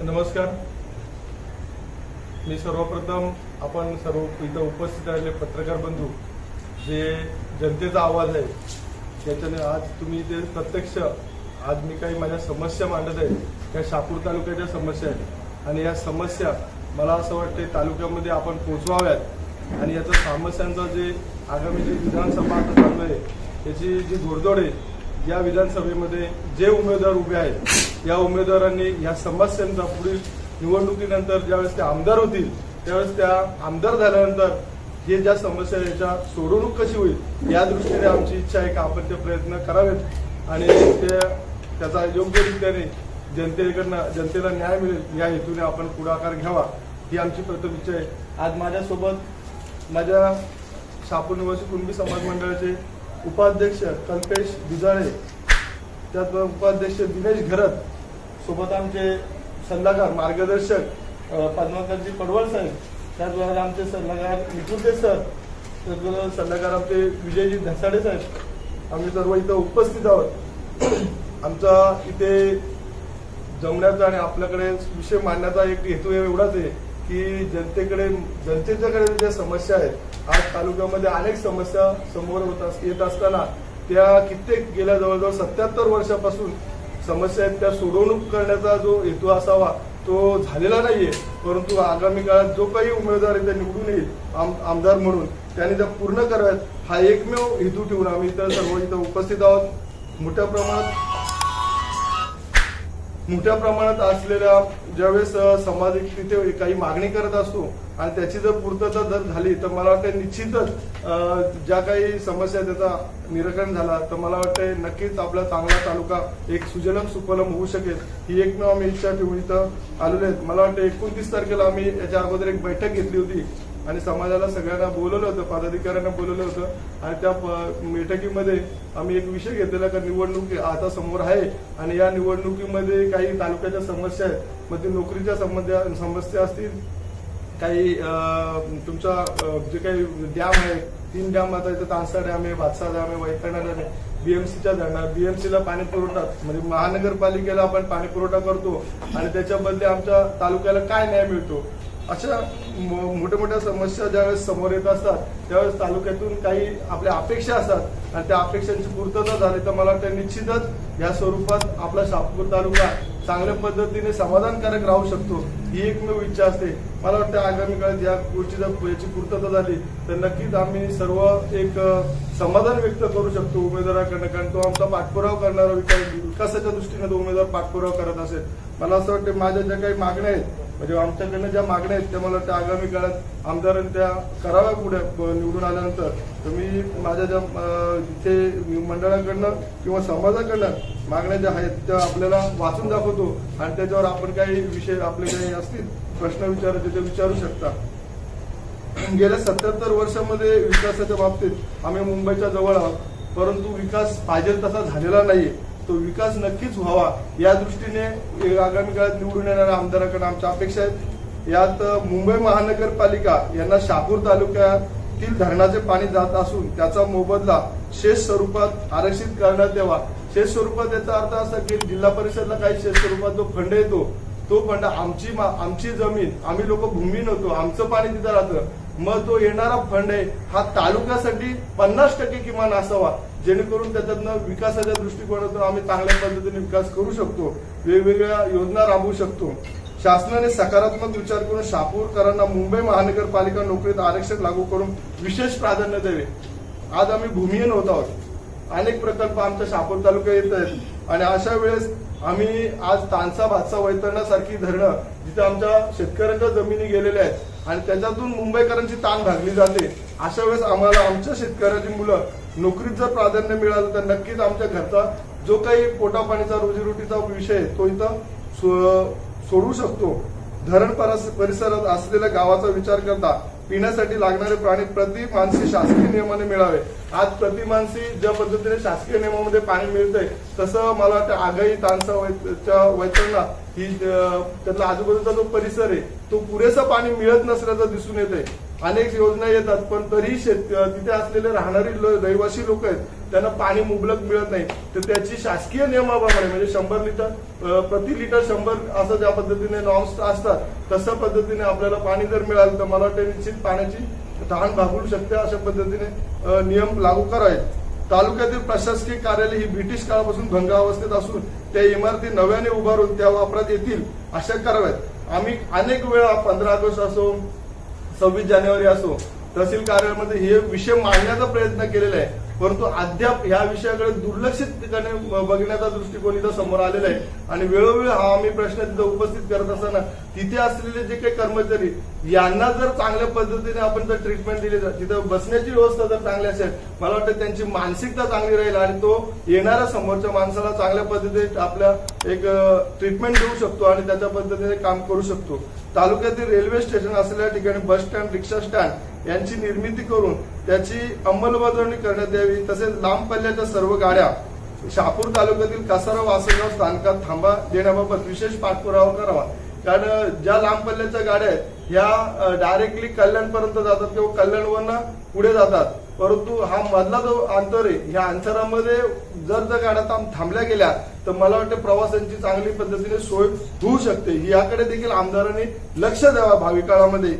नमस्कार. मी सर्वप्रथम आपण सर्व इथं उपस्थित राहिलेले पत्रकार बंधू, जे जनतेचा आवाज आहे त्याच्याने आज तुम्ही ते प्रत्यक्ष आज मी काही माझ्या समस्या मांडत आहे त्या शहापूर तालुक्याच्या समस्या आहेत आणि या समस्या मला असं वाटते तालुक्यामध्ये आपण पोहोचवाव्यात आणि याचा समस्यांचा जे आगामी जी विधानसभा आता चालू आहे त्याची जी घोडदौड आहे, या विधानसभेमध्ये जे उमेदवार उभे आहेत या उमेदवारांनी या समस्यांचा पुढील निवडणुकीनंतर ज्यावेळेस ते आमदार होतील त्यावेळेस त्या आमदार झाल्यानंतर हे ज्या समस्या याच्या सोडवणूक कशी होईल या दृष्टीने आमची इच्छा आहे की आपण ते प्रयत्न करावेत आणि त्याचा योग्यरित्याने जनतेला न्याय मिळेल या हेतूने आपण पुढाकार घ्यावा ही आमची प्रथम इच्छा आहे. आज माझ्यासोबत माझ्या शहापूर निवासी कुणबी समाज मंडळाचे उपाध्यक्ष कल्पेश बिजाळे, त्यात उपाध्यक्ष दिनेश घरत, सोबत आमचे सल्लागार मार्गदर्शक पद्माकरजी पडवळ साहेब, त्याचबरोबर आमचे सल्लागार निकुलते सर, त्याचबरोबर सल्लागार आमचे विजयजी धसाडे साहेब, आम्ही सर्व इथं उपस्थित आहोत. आमचा इथे जमण्याचा आणि आपल्याकडे विषय मांडण्याचा एक हेतू एवढाच आहे की जनतेच्याकडे ज्या समस्या आहेत, आज तालुक्यामध्ये अनेक समस्या समोर येत असताना त्या कित्येक गेल्या जवळजवळ 77 वर्षापासून समस्या आहेत त्या सोडवणूक करण्याचा जो हेतू असावा तो झालेला नाहीये. परंतु आगामी काळात जो काही उमेदवार इथे निवडून येईल आमदार म्हणून त्यांनी त्या पूर्ण कराव्यात हा एकमेव हेतू ठेवून आम्ही इथं सर्व इथं उपस्थित आहोत. मोठ्या प्रमाणात असलेल्या ज्यावेळेस समाज तिथे काही मागणी करत असतो आणि त्याची जर पूर्तता जर झाली तर मला वाटतं निश्चितच ज्या काही समस्या त्याचा निराकरण झाला तर मला वाटतं नक्कीच आपला चांगला तालुका एक सुजलम सुफलम होऊ शकेल ही एकमेव आम्ही इच्छा ठेवून इथं आलेलो आहेत. मला वाटतं 29 तारखेला आम्ही याच्या अगोदर एक बैठक घेतली होती आणि समाजाला सगळ्यांना बोलवलं होतं, पदाधिकाऱ्यांना बोलवलं होतं आणि त्या बैठकीमध्ये आम्ही एक विषय घेतलेला का निवडणूक आता समोर आहे आणि या निवडणुकीमध्ये काही तालुक्याच्या समस्या आहेत, मग ती नोकरीच्या समस्या असतील, काही तुमचा जे काही डॅम आहे 3 डॅम आता इथं तानसा डॅम आहे, भातसा डॅम आहे, वैतरणा डॅम आहे, बीएमसीच्या धरणार बीएमसीला पाणी पुरवठा म्हणजे महानगरपालिकेला आपण पाणी पुरवठा करतो आणि त्याच्या बदले आमच्या तालुक्याला काय न्याय मिळतो, अशा मोठ्या समस्या ज्यावेळेस समोर येत असतात त्यावेळेस तालुक्यातून काही आपल्या अपेक्षा असतात आणि त्या अपेक्षांची पूर्तता झाली तर मला वाटतं निश्चितच या स्वरूपात आपला शहापूर तालुका चांगल्या पद्धतीने समाधानकारक राहू शकतो ही एकमेव इच्छा असते. मला वाटतं आगामी काळात या गोष्टीचा याची पूर्तता झाली तर नक्कीच आम्ही सर्व एक समाधान व्यक्त करू शकतो उमेदवाराकडनं, कारण तो आमचा पाठपुरावा करणारा विकासाच्या दृष्टीने तो उमेदवार पाठपुरावा करत असेल. मला असं वाटतं माझ्या ज्या काही मागण्या आहेत म्हणजे आमच्याकडनं ज्या मागण्या आहेत त्या मला वाटतं आगामी काळात आमदारांनी त्या कराव्या पुढे निवडून आल्यानंतर. तर मी माझ्या ज्या इथे मंडळाकडनं किंवा समाजाकडनं मागण्या ज्या आहेत त्या आपल्याला वाचून दाखवतो आणि त्याच्यावर आपण काही विषय आपले काही असतील प्रश्न विचारायचे ते विचारू शकता. गेल्या 77 वर्षामध्ये विकासाच्या बाबतीत आम्ही मुंबईच्या जवळ आहोत, परंतु विकास पाहिजे तसा झालेला नाहीये. तो विकास नक्कीच व्हावा या दृष्टीने आगामी काळात निवडून येणाऱ्या आमदाराकडे आमच्या अपेक्षा आहेत. यात मुंबई महानगरपालिका यांना शहापूर तालुक्यातील धरणाचे पाणी जात असून त्याचा मोबदला शेष स्वरूपात आरक्षित करण्यात यावा. शेष स्वरूपात याचा अर्थ असा की जिल्हा परिषदला काही शेष स्वरूपात जो फंड येतो तो फंड आमची जमीन, आम्ही लोक भूमीहीन होतो, आमचं पाणी तिथं राहतं, मग तो येणारा फंड आहे हा तालुक्यासाठी 50% किमान असावा जेणेकरून त्याच्यातनं विकासाच्या दृष्टिकोनातून आम्ही चांगल्या पद्धतीने विकास करू शकतो, वेगवेगळ्या योजना राबवू शकतो. शासनाने सकारात्मक विचार करून शहापूरकरांना मुंबई महानगरपालिका नोकरीत आरक्षण लागू करून विशेष प्राधान्य द्यावे. आज आम्ही भूमिहीन होत आहोत, अनेक प्रकल्प आमच्या शहापूर तालुक्यात येत आहेत आणि अशा वेळेस आम्ही आज तानसा भातसा वैतरणासारखी धरणं जिथे आमच्या शेतकऱ्यांच्या जमिनी गेलेल्या आहेत आणि त्याच्यातून मुंबईकरांची ताण भागली जाते, अशा वेळेस आम्हाला आमच्या शेतकऱ्याची मुलं नोकरीत जर प्राधान्य मिळालं तर नक्कीच आमच्या घरचा जो काही पोटापाणीचा रोजीरोटीचा विषय आहे तो इथं सोडवू शकतो. धरण परिसरात असलेल्या गावाचा विचार करता पिण्यासाठी लागणारे पाणी प्रति मानसी शासकीय नियमाने मिळावे. आज प्रति मानसी ज्या पद्धतीने शासकीय नियमामध्ये पाणी मिळतंय तसं मला वाटतं आगाई तानसा वैतरणा ही त्यातला आजूबाजूचा जो परिसर आहे तो पुरेसा पाणी मिळत नसल्याचं दिसून येत आहे. अनेक योजना येतात पण तरीही तिथे असलेले राहणारी रहिवासी लोक आहेत त्यांना पाणी मुबलक मिळत नाही. तर त्याची शासकीय नियमाप्रमाणे म्हणजे 100 लिटर प्रति लिटर 100 असं ज्या पद्धतीने नॉर्म्स असतात तशा पद्धतीने आपल्याला पाणी जर मिळालं तर मला वाटतं निश्चित पाण्याची तहान भागू शकते. अशा पद्धतीने नियम लागू करावेत. तालुक्यातील प्रशासकीय कार्यालय ही ब्रिटिश काळापासून भंगावस्थेत असून त्या इमारती नव्याने उभारून त्या वापरात येतील अशा कराव्यात. आम्ही अनेक वेळा 15 ऑगस्ट असो 26 जानेवारी असो तहसील कार्यालयामध्ये हे विषय मांडण्याचा प्रयत्न केलेला आहे परंतु अद्याप ह्या विषयाकडे दुर्लक्षितपणे बघण्याचा दृष्टिकोन इथं समोर आलेला आहे. आणि वेळोवेळी हा आम्ही प्रश्न तिथं उपस्थित करत असताना तिथे असलेले जे काही कर्मचारी यांना जर चांगल्या पद्धतीने आपण जर ट्रीटमेंट दिली तिथं बसण्याची व्यवस्था जर चांगली असेल मला वाटतं त्यांची मानसिकता चांगली राहील आणि तो येणाऱ्या समोरच्या माणसाला चांगल्या पद्धतीने आपल्या एक ट्रीटमेंट देऊ शकतो आणि त्याच्या पद्धतीने काम करू शकतो. तालुक्यातील रेल्वे स्टेशन असलेल्या ठिकाणी बस स्टँड रिक्षा स्टँड यांची निर्मिती करून त्याची अंमलबजावणी करण्यात यावी. तसेच लांब पल्ल्याच्या सर्व गाड्या शहापूर तालुक्यातील कासारा वासगाव स्थानकात थांबा देण्याबाबत विशेष पाठपुरावा करावा. कारण ज्या लांब पल्ल्याच्या गाड्या आहेत ह्या डायरेक्टली कल्याणपर्यंत जातात किंवा कल्याणवरनं पुढे जातात परंतु हा मधला जो अंतर आहे ह्या अंतरामध्ये जर त्या गाड्या थांबल्या गेल्या तर मला वाटतं प्रवाशांची चांगली पद्धतीने सोय होऊ शकते. याकडे देखील आमदारांनी लक्ष द्यावा भावी काळामध्ये.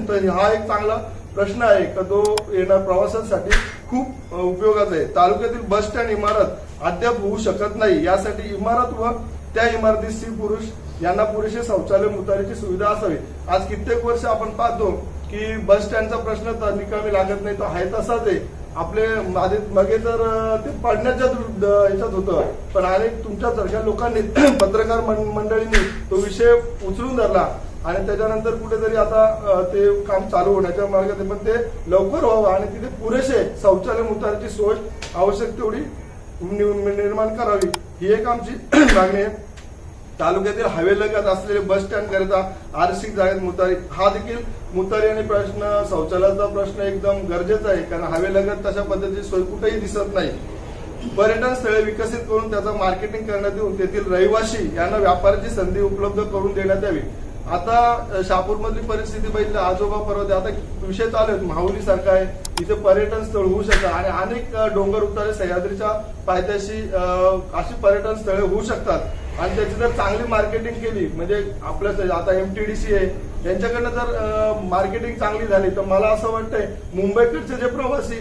तर हा एक चांगला प्रश्न आहे का तो येणार प्रवाशांसाठी खूप उपयोगाचा आहे. तालुक्यातील बस स्टँड इमारत अद्याप होऊ शकत नाही. यासाठी इमारत व त्या इमारतीत स्त्री पुरुष यांना पुरेसे शौचालय मुतारीची सुविधा असावी. आज कित्येक वर्ष आपण पाहतो की बस स्टँडचा प्रश्न तर निकामी लागत नाही तो आहे तसाच आहे. आपले मागे तर ते पडण्याच्या ह्याच्यात होतं पण अनेक तुमच्यासारख्या लोकांनी पत्रकार मंडळींनी तो विषय उचलून धरला आणि त्याच्यानंतर कुठेतरी आता ते काम चालू होण्याच्या मार्गात पण ते लवकर व्हावं आणि तिथे पुरेसे शौचालय मुतारीची सोय आवश्यक तेवढी निर्माण करावी ही एक आमची मागणी आहे. तालुक्यातील हवेलगत असलेले बस स्टँड करिता आरक्षित जागेत मुतारी हा देखील मुतारी आणि प्रश्न शौचालयाचा प्रश्न एकदम गरजेचा आहे कारण हवेलगत तशा पद्धतीची सोय कुठेही दिसत नाही. पर्यटन स्थळे विकसित करून त्याचं मार्केटिंग करण्यात येऊन तेथील रहिवासी यांना व्यापाराची संधी उपलब्ध करून देण्यात यावी. आता शहापूरमधली परिस्थिती बघितली आजोबा पर्वत आता विषय चालू आहेत माहुली सारखा आहे इथे पर्यटन स्थळ होऊ शकतं आणि अनेक डोंगर उतारे सह्याद्रीच्या पायथ्याशी अशी पर्यटन स्थळे होऊ शकतात आणि त्याची जर चांगली मार्केटिंग केली म्हणजे आपल्या आता MTDC आहे यांच्याकडनं जर मार्केटिंग चांगली झाली तर मला असं वाटतंय मुंबईकडचे जे प्रवासी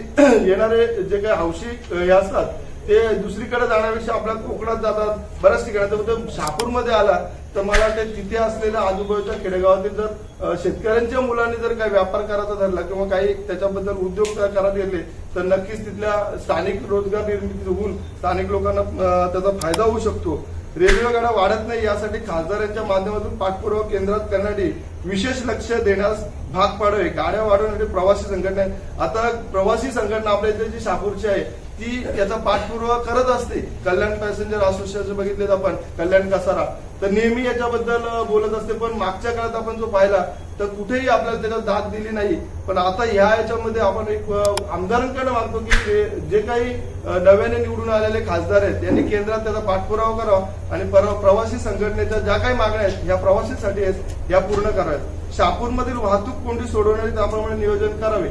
येणारे जे काही हौशी हे असतात ते दुसरीकडे जाण्यापेक्षा आपल्या कोकणात जातात बऱ्याच ठिकाणी. तर शहापूरमध्ये आला तर मला वाटतं तिथे असलेल्या आजूबाजूच्या खेडेगावातील जर शेतकऱ्यांच्या मुलांनी जर काही व्यापार करायचा धरला किंवा काही त्याच्याबद्दल उद्योग करत गेले तर नक्कीच तिथल्या स्थानिक रोजगार निर्मिती होऊन स्थानिक लोकांना त्याचा फायदा होऊ शकतो. रेल्वे गाड्या वाढत नाही यासाठी खासदारांच्या माध्यमातून पाठपुरावा केंद्रात करण्यासाठी विशेष लक्ष देण्यास भाग पाडावे. गाड्या वाढवण्यासाठी प्रवासी संघटना आता प्रवासी संघटना आपल्या इथे जी शहापूरची आहे ती याचा पाठपुरावा करत असते. कल्याण पॅसेंजर असोसिएशन बघितलेत आपण कल्याण कसारा तर नेहमी याच्याबद्दल बोलत असते पण मागच्या काळात आपण जो पाहिला तर कुठेही आपल्याला त्याच्यात दाद दिली नाही. पण आता याच्यामध्ये आपण एक आमदारांकडे मागतो की जे काही नव्याने निवडून आलेले खासदार आहेत यांनी केंद्रात त्याचा पाठपुरावा करावा आणि प्रवासी संघटनेच्या ज्या काही मागण्या आहेत या प्रवासीसाठी आहेत या पूर्ण कराव्यात. शहापूरमधील वाहतूक कोंडी सोडवण्यासाठी त्याप्रमाणे नियोजन करावे.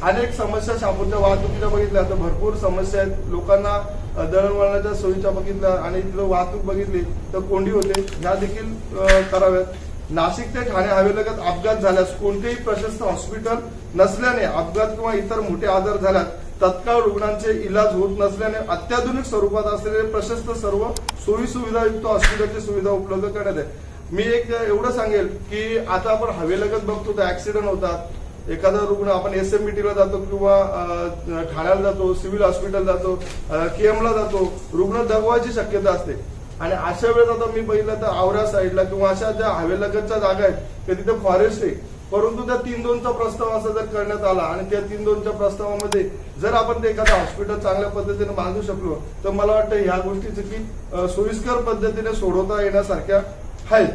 अनेक समस्या शहापूरच्या वाहतुकीच्या बघितल्या तर भरपूर समस्या आहेत. लोकांना दळणवळणाच्या सोयीच्या बघितल्या आणि इथलं वाहतूक बघितली तर कोंडी होते ह्या देखील कराव्यात. नाशिक ते ठाणे हवेलगत अपघात झाल्यास कोणतेही प्रशस्त हॉस्पिटल नसल्याने अपघात किंवा इतर मोठे आजार झाल्यास तत्काळ रुग्णांचे इलाज होत नसल्याने अत्याधुनिक स्वरूपात असलेले प्रशस्त सर्व सोयी सुविधायुक्त हॉस्पिटलची सुविधा उपलब्ध करण्यात आहे. मी एक एवढं सांगेल की आता आपण हवेलगत बघतो तर ऍक्सिडेंट होतात. एखादा रुग्ण आपण SMBT ला जातो किंवा ठाण्याला जातो सिव्हिल हॉस्पिटल जातो KM ला जातो रुग्ण दगवायची शक्यता असते आणि अशा वेळेस आता मी बघितलं तर आवरा साईडला किंवा अशा ज्या हवेलगतच्या जागा आहेत तर तिथे फॉरेस्ट आहे परंतु त्या 3-2चा प्रस्ताव असा जर करण्यात आला आणि त्या 3-2च्या प्रस्तावामध्ये जर आपण ते एखादं हॉस्पिटल चांगल्या पद्धतीने बांधू शकलो तर मला वाटतं ह्या गोष्टीचं की सोयीस्कर पद्धतीने सोडवता येण्यासारख्या आहेत.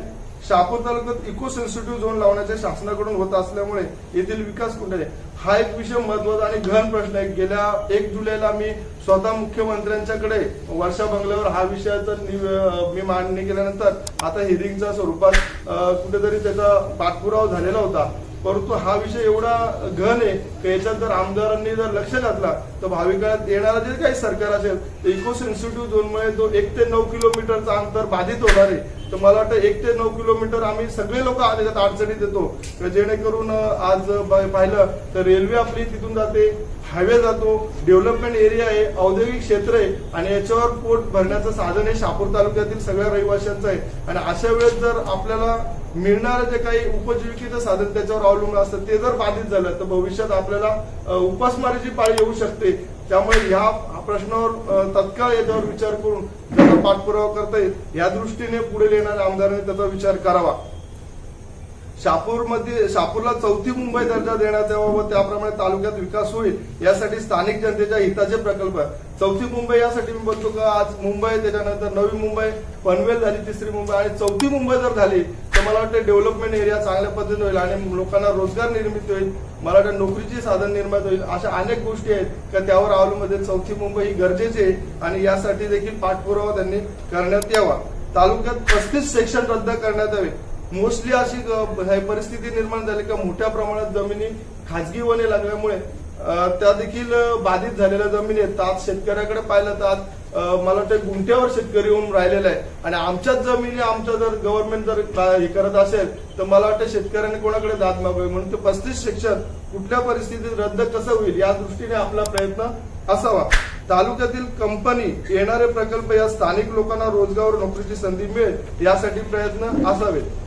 शहापूर तालुक्यात इको सेन्सिटिव्ह झोन लावण्याचे शासनाकडून होत असल्यामुळे येथील विकास कुठे हा एक विषय महत्वाचा आणि गहन प्रश्न आहे. गेल्या 1 जुलैला मी स्वतः मुख्यमंत्र्यांच्याकडे वर्षा बंगल्यावर हा विषयाचा मी मांडणी केल्यानंतर आता हिअरिंगच्या स्वरूपात कुठेतरी त्याचा पाठपुरावा झालेला होता. परंतु हा विषय एवढा गहन आहे की याच्यात जर आमदारांनी जर लक्ष घातला तर भावी काळात येणारा जे काही सरकार असेल तर इको सेन्सिटिव्ह झोनमुळे जो 1 ते 9 किलोमीटरचा अंतर बाधित होणार आहे. तर मला वाटतं 1 ते 9 किलोमीटर आम्ही सगळे लोक त्याच्यात अडचणीत येतो. जेणेकरून आज पाहिलं तर रेल्वे आपली तिथून जाते, हायवे जातो, डेव्हलपमेंट एरिया आहे, औद्योगिक क्षेत्र आहे आणि याच्यावर पोट भरण्याचं साधन हे शहापूर तालुक्यातील सगळ्या रहिवाशांचं आहे. आणि अशा वेळेस जर आपल्याला मिळणारं जे काही उपजीविकेचं साधन त्याच्यावर अवलंबून असतं ते जर बाधित झालं तर भविष्यात आपल्याला उपासमारीची पाळी येऊ शकते. त्यामुळे ह्या प्रश्नावर तत्काळ याच्यावर विचार करून ज्याचा पाठपुरावा करता येईल या दृष्टीने पुढे येणाऱ्या आमदारांनी त्याचा विचार करावा. शहापूरला 4थी मुंबई दर्जा देण्यात यावा व त्याप्रमाणे तालुक्यात विकास होईल यासाठी स्थानिक जनतेच्या हिताचे प्रकल्प. 4थी मुंबई यासाठी मी बोलतो का आज मुंबई, त्याच्यानंतर नवी मुंबई, पनवेल झाली 3री मुंबई आणि 4थी मुंबई जर झाली तर मला वाटतं डेव्हलपमेंट एरिया चांगल्या पद्धतीने होईल आणि लोकांना रोजगार निर्मिती होईल. मला वाटतं नोकरीची साधन निर्माण होईल. अशा अनेक गोष्टी आहेत का त्यावर अवलंबून 4थी मुंबई ही गरजेची आहे आणि यासाठी देखील पाठपुरावा त्यांनी करण्यात यावा. तालुक्यात 35 सेक्शन रद्द करण्यात यावे. मोस्टली अशी परिस्थिती निर्माण झाली का मोठ्या प्रमाणात जमिनी खाजगी वने लागल्यामुळे त्या देखील बाधित झालेल्या जमिनी आहेत. आज शेतकऱ्याकडे पाहिलं तर आज मला वाटतं गुंठ्यावर शेतकरी होऊन राहिलेला आहे आणि आमच्याच जमिनी आमच्या जर गव्हर्नमेंट जर हे करत असेल तर मला वाटतं शेतकऱ्यांनी कोणाकडे दाद मागावी. म्हणून ते 35 सेक्शन कुठल्या परिस्थितीत रद्द कसं होईल या दृष्टीने आपला प्रयत्न असावा. तालुक्यातील कंपनी येणारे प्रकल्प या स्थानिक लोकांना रोजगार नोकरीची संधी मिळेल यासाठी प्रयत्न असावेत.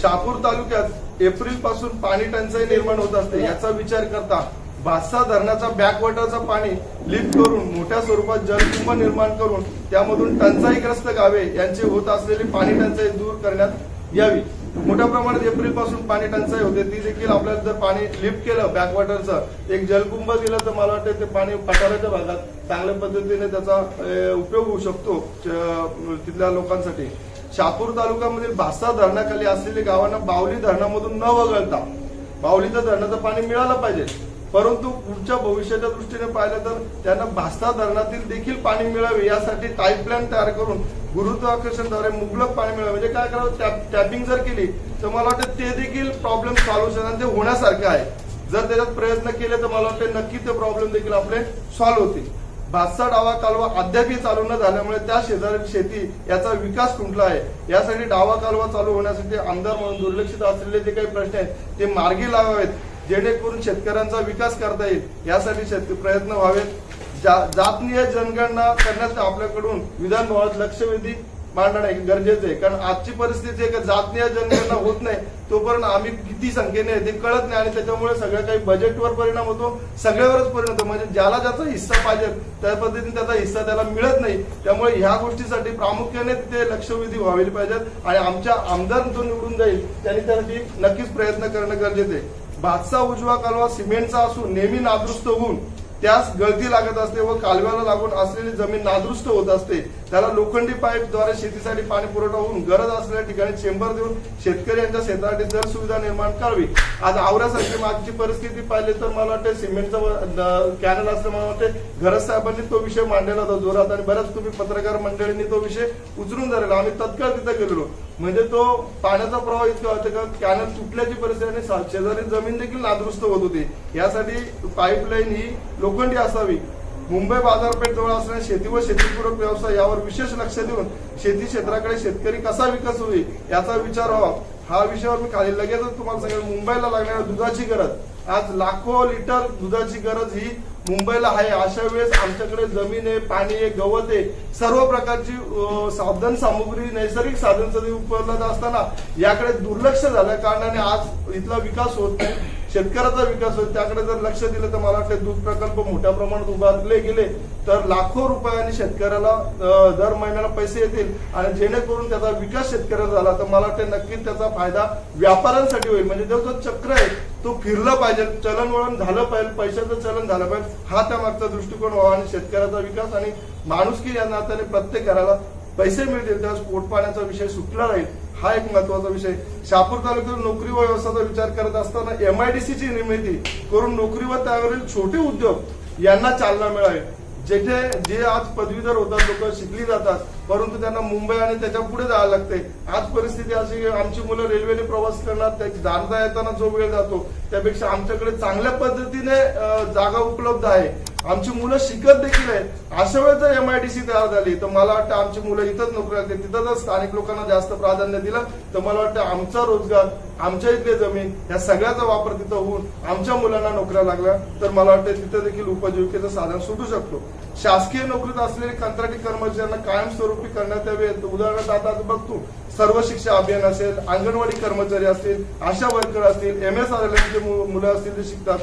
शहापूर तालुक्यात एप्रिल पासून पाणी टंचाई निर्माण होत असते. याचा विचार करता भातसा धरणाचा बॅकवॉटरचा पाणी लिफ्ट करून मोठ्या स्वरूपात जलकुंभ निर्माण करून त्यामधून टंचाईग्रस्त गावे यांची होत असलेली पाणी टंचाई दूर करण्यात यावी. मोठ्या प्रमाणात एप्रिल पासून पाणी टंचाई होते ती देखील आपल्याला जर पाणी लिफ्ट केलं बॅकवॉटरचं एक जलकुंभ दिलं तर मला वाटतं ते पाणी पठाराच्या भागात चांगल्या पद्धतीने त्याचा उपयोग होऊ शकतो तिथल्या लोकांसाठी. शहापूर तालुक्यामधील भातसा धरणाखाली असलेल्या गावांना बावली धरणामधून न वगळता बावलीचं धरणाचं पाणी मिळालं पाहिजे. परंतु पुढच्या भविष्याच्या दृष्टीने पाहिलं तर त्यांना भातसा धरणातील देखील पाणी मिळावे यासाठी पाईपलाईन तयार करून गुरुत्वाकर्षणाद्वारे मुबलक पाणी मिळावे. म्हणजे काय करावं, टॅपिंग जर केली तर मला वाटतं ते देखील प्रॉब्लेम सॉल्व्ह आणि ते होण्यासारखं आहे. जर त्याच्यात प्रयत्न केले तर मला वाटतं नक्की ते प्रॉब्लेम देखील आपले सॉल्व्ह होतील. भातसा डावा कालवा अद्यापही चालू न झाल्यामुळे त्या शेजारील शेती याचा विकास खुंटला आहे. यासाठी डावा कालवा चालू होण्यासाठी आमदार म्हणून दुर्लक्षित असलेले जे काही प्रश्न आहेत ते मार्गी लावावेत जेणेकरून शेतकऱ्यांचा विकास करता येईल यासाठी प्रयत्न व्हावेत. जातनीय जनगणना करण्यासाठी आपल्याकडून विधान भवनात लक्षवेधी मांडणं गरजेचं आहे. कारण आजची परिस्थिती आहे की जातनीय जनगणना होत नाही तोपर्यंत आम्ही किती संख्येने आहे ते कळत नाही आणि त्याच्यामुळे सगळं काही बजेटवर परिणाम होतो, सगळ्यावरच परिणाम होतो. म्हणजे ज्याला ज्याचा हिस्सा पाहिजे त्या पद्धतीने त्याचा हिस्सा त्याला मिळत नाही. त्यामुळे ह्या गोष्टीसाठी प्रामुख्याने तिथे लक्षवेधी व्हावे पाहिजेत आणि आमच्या आमदार जो निवडून जाईल त्यांनी त्यासाठी नक्कीच प्रयत्न करणं गरजेचं आहे. भातसा उजवा कालवा सिमेंटचा असून नेहमी नादुरुस्त होऊन त्यास गळती लागत असते व कालव्याला लागून असलेली जमीन नादुरुस्त होत असते. त्याला लोखंडी पाईपद्वारे शेतीसाठी पाणी पुरवठा होऊन गरज असलेल्या ठिकाणी चेंबर देऊन शेतकरी यांच्या शेतासाठी जल सुविधा निर्माण करावी. आज आवऱ्यासारखी मागची परिस्थिती पाहिली तर मला वाटतं सिमेंटचा कॅनल असल्यामुळे मला वाटते घरज साहेबांनी तो विषय मांडलेला होता जोरात आणि बऱ्याच तुम्ही पत्रकार मंडळींनी तो विषय उचलून धरला. आम्ही तत्काळ तिथे गेलेलो. म्हणजे तो पाण्याचा प्रवाह इतका होता का कॅनल तुटल्याची परिस्थिती आणि शेजारी जमीन देखील नादुरुस्त होत होती. यासाठी पाईपलाईन ही लोखंडी असावी. मुंबई बाजारपेठ जवळ असणाऱ्या शेती व शेतीपूरक व्यवसाय यावर विशेष लक्ष देऊन शेती क्षेत्राकडे शेतकरी कसा विकास होईल याचा विचार व्हावा. हा विषयावर मी खाली लगेचच तुम्हाला सांगेल. मुंबईला लागणाऱ्या दुधाची गरज, आज लाखो लिटर दुधाची गरज ही मुंबईला आहे. अशा वेळेस आमच्याकडे जमीन आहे, पाणी आहे, गवत आहे, सर्व प्रकारची साधन सामुग्री नैसर्गिक साधन संधी उपलब्ध असताना याकडे दुर्लक्ष झाल्या कारणाने आज इथला विकास होत नाही, शेतकऱ्याचा विकास होतो. त्याकडे जर लक्ष दिलं तर मला वाटतं दूध प्रकल्प मोठ्या प्रमाणात उभारले गेले तर लाखो रुपयांनी शेतकऱ्याला दर महिन्याला पैसे येतील आणि जेणेकरून त्याचा विकास शेतकऱ्याचा झाला तर मला वाटतं नक्कीच त्याचा फायदा व्यापाऱ्यांसाठी होईल. म्हणजे जो चक्र आहे तो फिरला पाहिजे, चलनवळण झालं पाहिजे, पैशाचं चलन झालं पाहिजे, हा त्यामागचा दृष्टिकोन व्हावा आणि शेतकऱ्याचा विकास आणि माणुसकी या नात्याने प्रत्येक घराला पैसे मिळतील, त्यावेळेस पोट पाण्याचा विषय सुटला राहील, हा एक महत्वाचा विषय. शहापूर तालुक्यात नोकरी व व्यवसायाचा विचार करत असताना MIDC ची निर्मिती करून नोकरी व त्यावरील छोटे उद्योग यांना चालना मिळावी. जे आज पदवीधर होतात, लोक शिकली जातात, परंतु त्यांना मुंबई आणि त्याच्या पुढे जावं लागते. आज परिस्थिती अशी, आमची मुलं रेल्वेने प्रवास करणार, जाणता येताना जो वेळ जातो त्यापेक्षा आमच्याकडे चांगल्या पद्धतीने जागा उपलब्ध आहे, आमची मुलं शिकत देखील आहे. अशा वेळेस जर MIDC तयार झाली तर मला वाटतं आमची मुलं इथंच नोकरी लागते, तिथं जर स्थानिक लोकांना जास्त प्राधान्य दिलं तर मला वाटतं आमचा रोजगार, आमच्या इथले जमीन या सगळ्याचा वापर तिथं होऊन आमच्या मुलांना नोकऱ्या लागल्या तर मला वाटतं तिथं देखील उपजीविकेचं साधन सुटू शकतो. शासकीय नोकरीत असलेले कंत्राटी कर्मचाऱ्यांना कायमस्वरूपी करण्यात यावे. उदाहरणार्थ आता बघतो, सर्व शिक्षा अभियान असेल, अंगणवाडी कर्मचारी असतील, आशा वर्कर असतील, MSRLM मुलं असतील जे शिकतात,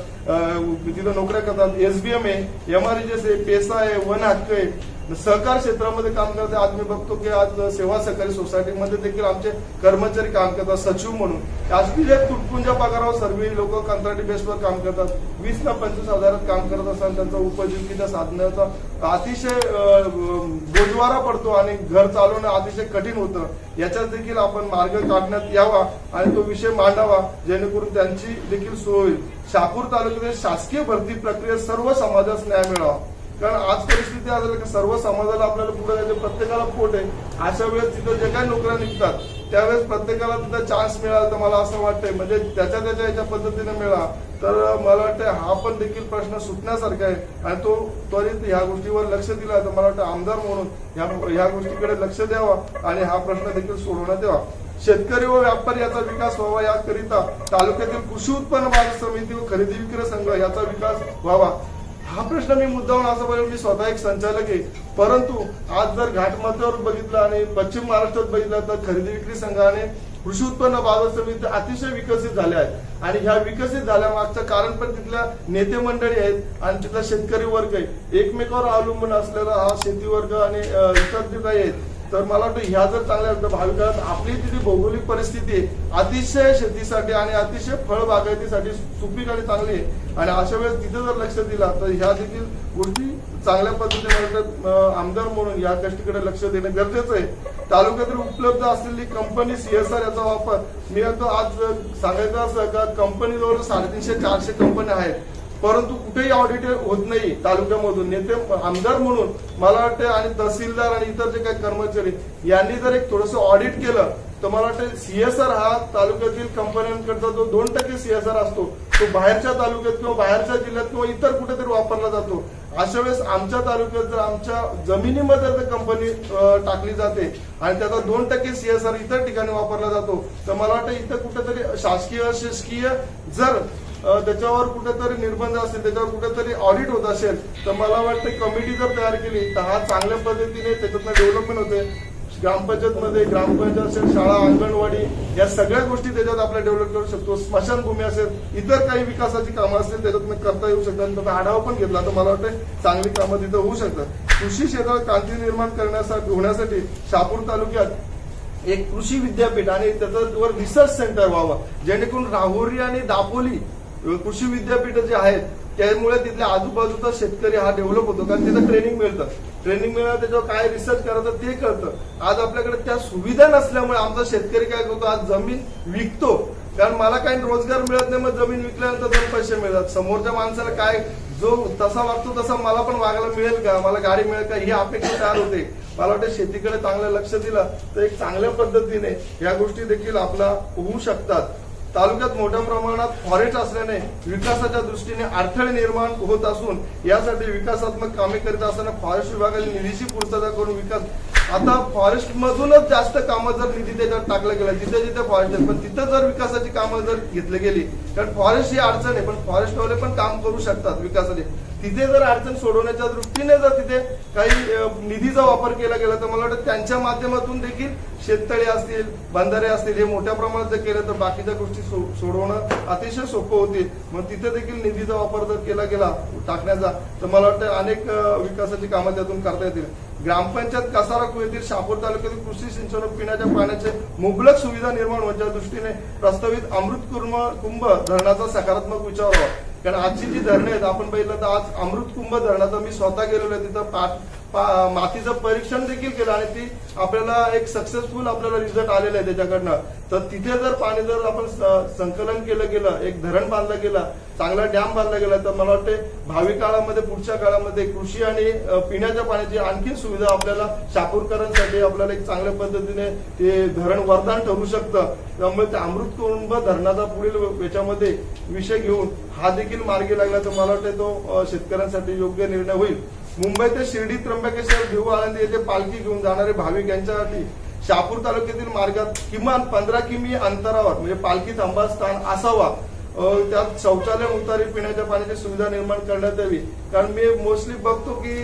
तिथं नोकऱ्या करतात, SBM आहे, MREGS आहे, पेसा आहे, वन हक्क आहे, सहकार क्षेत्रामध्ये काम करतात. आज मी बघतो की आज सेवा सहकारी सोसायटीमध्ये देखील आमचे कर्मचारी काम करतात सचिव म्हणून. शासकीय तुटपुंजा पगारावर सर्व लोक कंत्राटी बेसवर काम करतात. 20 ना 25 हजारात काम करत असताना त्यांचा उपजीविकेच्या साधण्याचा अतिशय बोजवारा पडतो आणि घर चालवणं अतिशय कठीण होतं. याच्यात देखील आपण मार्ग काढण्यात यावा आणि तो विषय मांडावा जेणेकरून त्यांची देखील सोय होईल. शहापूर तालुक्यातील शासकीय भरती प्रक्रियेत सर्व समाजास न्याय मिळावा. कारण आज परिस्थिती आहे की सर्व समाजाला आपल्याला पुढे जायचं, प्रत्येकाला पोट आहे. अशा वेळेस तिथं जे काही नोकऱ्या निघतात त्यावेळेस प्रत्येकाला तिथं चान्स मिळाला तर मला असं वाटतंय, म्हणजे त्याच्या याच्या पद्धतीने मिळाला तर मला वाटतं हा पण देखील प्रश्न सुटण्यासारखा आहे आणि तो त्वरित ह्या गोष्टीवर लक्ष दिला तर मला वाटतं आमदार म्हणून ह्या गोष्टीकडे लक्ष द्यावा आणि हा प्रश्न देखील सोडवण्यात यावा. शेतकरी व व्यापारी याचा विकास व्हावा याकरिता तालुक्यातील कृषी उत्पन्न बाजार समिती व खरेदी विक्री संघ याचा विकास व्हावा. हा प्रश्न मी मुद्दाहून असं बोललो, मी स्वतः एक संचालक आहे, परंतु आज जर घाटमाथ्यावर बघितलं आणि पश्चिम महाराष्ट्रात बघितलं तर खरेदी विक्री संघ आणि कृषी उत्पन्न बाजार समिती अतिशय विकसित झाल्या आहेत आणि ह्या विकसित झाल्यामागचं कारण पण तिथल्या नेते मंडळी आहेत आणि तिथला शेतकरी वर्ग आहे. एकमेकावर अवलंबून असलेला हा शेती वर्ग आणि इतर जे काही आहेत तर मला वाटतं ह्या जर चांगल्या भावी काळात आपली तिथे भौगोलिक परिस्थिती अतिशय शेतीसाठी आणि अतिशय फळबागायतीसाठी सुपीक आणि चांगली आहे आणि अशा वेळेस तिथे जर लक्ष दिला तर ह्या देखील गोष्टी चांगल्या पद्धतीने आमदार म्हणून या गोष्टीकडे लक्ष देणं गरजेचं आहे. तालुक्यातील उपलब्ध असलेली कंपनी CSR याचा वापर मी आज सांगायचं असं का कंपनीजवळ 350-400 कंपन्या आहेत, परंतु कुठेही ऑडिट होत नाही तालुक्यामधून. नेते आमदार म्हणून मला वाटतं आणि तहसीलदार आणि इतर जे काही कर्मचारी यांनी जर एक थोडंसं ऑडिट केलं तर मला वाटतं CSR हा तालुक्यातील कंपन्यांकडचा जो 2% CSR असतो तो बाहेरच्या तालुक्यात किंवा बाहेरच्या जिल्ह्यात किंवा इतर कुठेतरी वापरला जातो. अशा वेळेस आमच्या तालुक्यात जर आमच्या जमिनीमध्ये जर कंपनी टाकली जाते आणि त्याचा 2% CSR इतर ठिकाणी वापरला जातो तर मला वाटतं इथं कुठेतरी शासकीय जर त्याच्यावर कुठेतरी निर्बंध असेल, त्याच्यावर कुठेतरी ऑडिट होत असेल तर मला वाटतं कमिटी जर तयार केली तर हा चांगल्या पद्धतीने त्याच्यातनं डेव्हलपमेंट होते. ग्रामपंचायतमध्ये ग्रामपंचायत असेल, शाळा, अंगणवाडी या सगळ्या गोष्टी त्याच्यात आपल्या डेव्हलप करू शकतो. स्मशानभूमी असेल, इतर काही विकासाची कामं असतील त्याच्यातून करता येऊ शकतात. त्याचा आढावा पण घेतला तर मला वाटतं चांगली कामं तिथं होऊ शकतात. कृषी क्षेत्रात क्रांती निर्माण होण्यासाठी शहापूर तालुक्यात एक कृषी विद्यापीठ आणि त्याच्यावर रिसर्च सेंटर व्हावं जेणेकरून राहुरी आणि दापोली कृषी विद्यापीठ जे आहेत त्यामुळे तिथल्या आजूबाजूचा शेतकरी हा डेव्हलप होतो कारण तिथं ट्रेनिंग मिळतं. ट्रेनिंग मिळालं त्याच्यावर काय रिसर्च करायचं ते कळतं. आज आपल्याकडे त्या सुविधा नसल्यामुळे आमचा शेतकरी काय करतो, आज जमीन विकतो कारण मला काही रोजगार मिळत नाही, मग जमीन विकल्यानंतर 2 पैसे मिळतात. समोरच्या माणसाला काय जो तसा वागतो तसा मला पण वागायला मिळेल का, मला गाडी मिळेल का ही अपेक्षा तयार होते. मला वाटतं शेतीकडे चांगलं लक्ष दिलं तर एक चांगल्या पद्धतीने या गोष्टी देखील आपला होऊ शकतात. तालुक्यात मोठ्या प्रमाणात फॉरेस्ट असल्याने विकासाच्या दृष्टीने अडथळे निर्माण होत असून यासाठी विकासात्मक कामे करीत असताना फॉरेस्ट विभागाने निधीची पूर्तता करून विकास आता फॉरेस्ट मधूनच जास्त कामं जर निधी त्याच्यात टाकलं गेलं जिथे जिथे फॉरेस्ट आहे पण तिथं जर विकासाची कामं जर घेतली गेली कारण फॉरेस्ट ही अडचण आहे पण फॉरेस्टवाले पण काम करू शकतात विकासाचे. तिथे जर अडचण सोडवण्याच्या दृष्टीने जर तिथे काही निधीचा वापर केला गेला तर मला वाटतं त्यांच्या माध्यमातून देखील शेततळे असतील, बंधारे असतील हे मोठ्या प्रमाणात जर केलं तर बाकीच्या गोष्टी सोडवणं अतिशय सोपं होतील. मग तिथे देखील निधीचा वापर जर केला गेला टाकण्याचा तर मला वाटतं अनेक विकासाची कामं त्यातून करता येतील. ग्रामपंचायत कसारा येथील शहापूर तालुक्यातील कृषी सिंचन व पिण्याच्या पाण्याचे मुबलक सुविधा निर्माण होण्याच्या दृष्टीने प्रस्तावित अमृत कुंभ धरणाचा सकारात्मक विचार व्हावा. कारण आजची जी धरणं आहेत आपण बघितलं तर आज अमृत कुंभ धरणाचं मी स्वतः गेलेलो आहे, तिथं मातीचं परीक्षण देखील केलं आणि ती आपल्याला एक सक्सेसफुल आपल्याला रिझल्ट आलेला आहे त्याच्याकडनं. तर तिथे जर पाणी जर आपण संकलन केलं गेलं, एक धरण बांधलं गेलं, चांगला डॅम बांधला गेला तर मला वाटते भावी काळामध्ये पुढच्या काळामध्ये कृषी आणि पिण्याच्या पाण्याची आणखी सुविधा आपल्याला शहापूरकरांसाठी आपल्याला एक चांगल्या पद्धतीने ते धरण वरदान ठरू शकतं. त्यामुळे त्या अमृत कुंभ धरणाचा पुढील याच्यामध्ये विषय घेऊन हा देखील मार्गी लागला तर मला वाटतं तो शेतकऱ्यांसाठी योग्य निर्णय होईल. मुंबई ते शिर्डी, त्र्यंबकेश्वर, देहू, आळंदी येथे पालखी घेऊन जाणारे भाविक यांच्यासाठी शहापूर तालुक्यातील मार्गात किमान 15 किमी अंतरावर म्हणजे पालखी थांबास्थान असावा. त्यात शौचालय, उतारी, पिण्याच्या पाण्याची सुविधा निर्माण करण्यात यावी. कारण मी मोस्टली बघतो की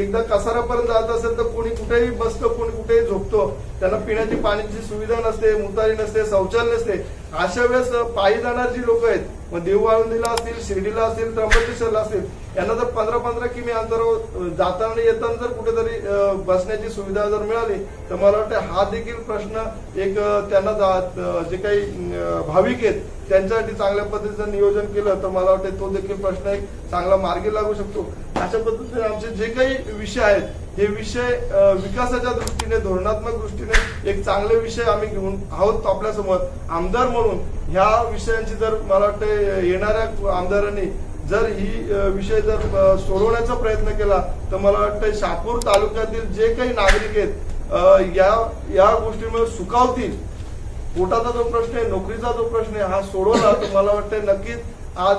एकदा कसारापर्यंत जात असेल तर कोणी कुठेही बसतो, कोणी कुठेही झोपतो, त्यांना पिण्याची पाण्याची सुविधा नसते, मुतारी नसते, शौचालय नसते. अशा वेळेस पायी जाणारी जी लोक आहेत मग देहू, आळंदीला असतील, शिर्डीला असतील, त्र्यंबकेश्वरला असतील, यांना जर 15-15 किमी अंतरावर जाताना येताना जर कुठेतरी बसण्याची सुविधा जर मिळाली तर मला वाटतं हा देखील प्रश्न एक त्यांना जे काही भाविक आहेत त्यांच्यासाठी चांगल्या पद्धतीचं नियोजन केलं तर मला वाटतं तो देखील प्रश्न एक चांगला मार्गी लागू शकतो. अशा पद्धतीने आमचे जे काही विषय आहेत हे विषय विकासाच्या दृष्टीने, धोरणात्मक दृष्टीने एक चांगले विषय आम्ही घेऊन आहोत आपल्यासमोर. आमदार म्हणून ह्या विषयांची जर मला वाटतं येणाऱ्या आमदारांनी जर ही विषय जर सोडवण्याचा प्रयत्न केला तर मला वाटतं शहापूर तालुक्यातील जे काही नागरिक आहेत या गोष्टीमुळे सुखावतील. पोटाचा जो प्रश्न आहे, नोकरीचा जो प्रश्न आहे हा सोडवला तर मला वाटतं नक्कीच आज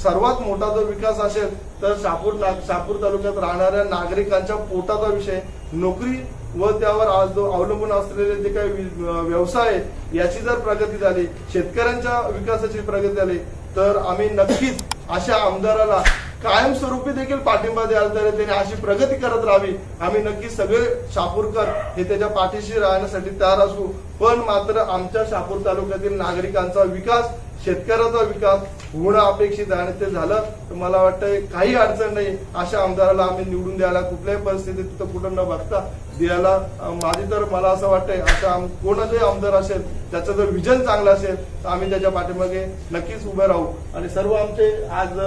सर्वात मोठा जो विकास असेल तर शहापूर तालुक्यात राहणाऱ्या नागरिकांच्या पोटाचा विषय, नोकरी व त्यावर आज जो अवलंबून असलेले जे काही व्यवसाय आहे याची जर प्रगती झाली, शेतकऱ्यांच्या विकासाची प्रगती झाली तर आम्ही नक्कीच अशा आमदाराला कायमस्वरूपी देखील पाठिंबा द्यायला तर त्याने अशी प्रगती करत राहावी. आम्ही नक्कीच सगळे शहापूरकर हे त्याच्या पाठीशी राहण्यासाठी तयार असू. पण मात्र आमच्या शहापूर तालुक्यातील नागरिकांचा विकास, शेतकऱ्याचा विकास होणं अपेक्षित आहे आणि ते झालं तर मला वाटतं काही अडचण नाही. अशा आमदाराला आम्ही निवडून द्यायला कुठल्याही परिस्थितीत तर कुठं न बघता द्यायला माझी तर मला असं वाटतंय असा कोणाचाही आमदार असेल त्याचं जर विजन चांगलं असेल तर आम्ही त्याच्या पाठीमागे नक्कीच उभे राहू. आणि सर्व आमचे आज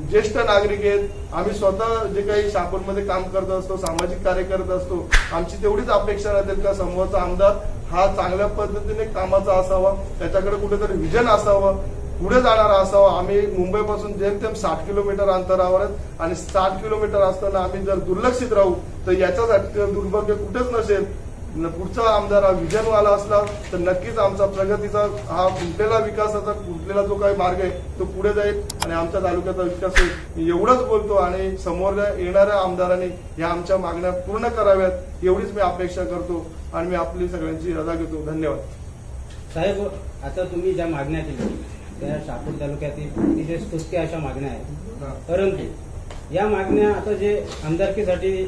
ज्येष्ठ नागरिक आहेत, आम्ही स्वतः जे काही शहापूरमध्ये काम करत असतो, सामाजिक कार्य करत असतो, आमची तेवढीच अपेक्षा राहतील का समोरचा आमदार हा चांगल्या पद्धतीने कामाचा असावा, त्याच्याकडे कुठेतरी विजन असावं, पुढे जाणारा असावा. आम्ही मुंबईपासून जेमतेम 60 किलोमीटर अंतरावर आणि 60 किलोमीटर असताना आम्ही जर दुर्लक्षित राहू तर याच्यासाठी दुर्भाग्य कुठेच नसेल. पुढचा आमदार हा विजनवाला असला तर नक्कीच आमचा प्रगतीचा हा फुटलेला विकासाचा फुटलेला जो काही मार्ग आहे तो पुढे जाईल आणि आमच्या तालुक्याचा विकास होईल. मी एवढंच बोलतो आणि समोर येणाऱ्या आमदारांनी ह्या आमच्या मागण्या पूर्ण कराव्यात एवढीच मी अपेक्षा करतो आणि मी आपली सगळ्यांची रजा घेतो. धन्यवाद. साहेब, आता तुम्ही ज्या मागण्या केल्या त्या शहापूर तालुक्यातील अतिशय स्तुत्य अशा मागण्या आहेत, परंतु या मागण्या आता जे आमदारकीसाठी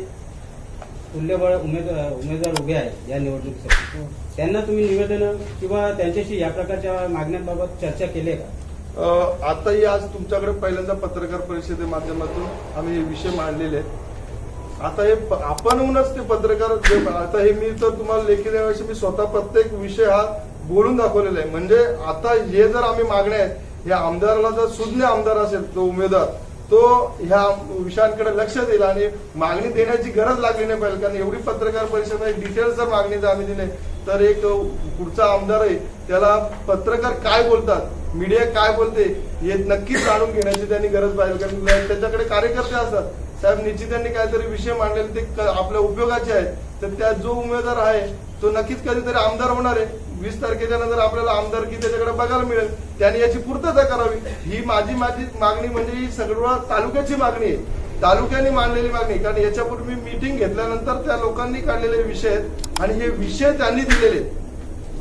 तुल्यबळ उमेदवार उभे आहेत या निवडणुकीसाठी त्यांना तुम्ही निवेदन किंवा त्यांच्याशी या प्रकारच्या मागण्यांबाबत चर्चा केली आहे का? आताही आज तुमच्याकडे पहिल्यांदा पत्रकार परिषदेच्या माध्यमातून आम्ही हे विषय मांडलेले आहेत. आता हे आपणहूनच ते पत्रकार आता हे मी तर तुम्हाला लेखी देण्याविषयी मी स्वतः प्रत्येक विषय हा बोलून दाखवलेला आहे. म्हणजे आता हे जर आम्ही मागण्या आहेत या आमदाराला जर सुज्ञ आमदार असेल तो उमेदवार तो ह्या विषयांकडे लक्ष देईल आणि मागणी देण्याची गरज लागली नाही पाहिजे. कारण एवढी पत्रकार परिषद डिटेल्स जर मागणी जर आम्ही दिले तर एक पुढचा आमदार आहे त्याला पत्रकार काय बोलतात, मीडिया काय बोलते हे नक्कीच जाणून घेण्याची त्यांनी गरज पाहिजे. कारण त्याच्याकडे कार्यकर्ते असतात. साहेब निश्चित त्यांनी काहीतरी विषय मांडलेले ते आपल्या उपयोगाचे आहेत तर त्या जो उमेदवार आहे तो नक्कीच कधीतरी आमदार होणार आहे. 20 तारखेच्या नंतर आपल्याला आमदारकी त्याच्याकडे बघायला मिळेल. त्याने याची पूर्तता करावी. ही माझी मागणी म्हणजे ही सगळं तालुक्याची मागणी आहे, तालुक्याने मांडलेली मागणी. कारण याच्यापूर्वी मीटिंग घेतल्यानंतर त्या लोकांनी काढलेले विषय आहेत आणि हे विषय त्यांनी दिलेले आहेत.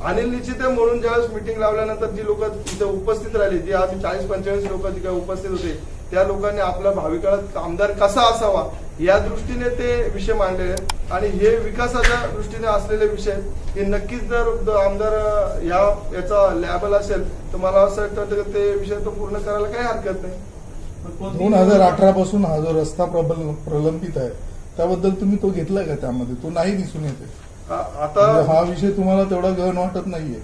अनिल निश्चिते म्हणून ज्यावेळेस मीटिंग लावल्यानंतर जी लोक तिथे उपस्थित राहिली, जी आज 40-45 लोक जी काय उपस्थित होते त्या लोकांनी आपल्या भावी काळात आमदार कसा असावा या दृष्टीने ते विषय मांडलेले आहेत. आणि हे विकासाच्या दृष्टीने असलेले विषय हे नक्कीच जर आमदार याचा लॅबल असेल तर मला असं वाटतं की ते विषय तो पूर्ण करायला काही हरकत नाही. 2018 पासून हा जो रस्ता प्रलंबित आहे त्याबद्दल तुम्ही तो घेतलाय का त्यामध्ये? तो नाही दिसून येते. आता म्हणजे हा विषय तुम्हाला तेवढा गहन वाटत नाहीये